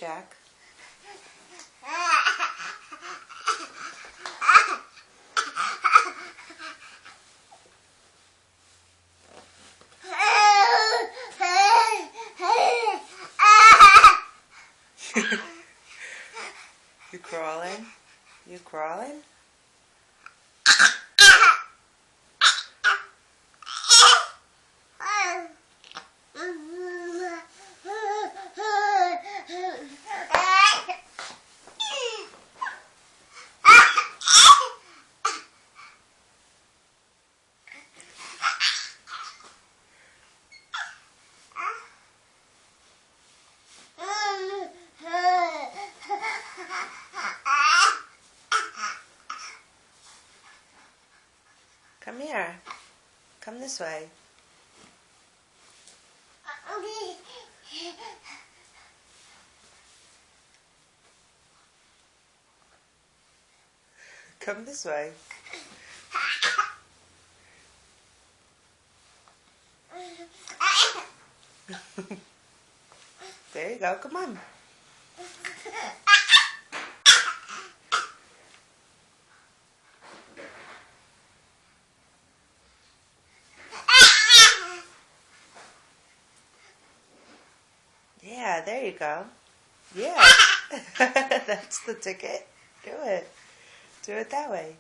Jack. You crawling? You crawling? Come here. Come this way. Come this way. There you go. Come on. Yeah, there you go. Yeah. That's the ticket. Do it. Do it that way.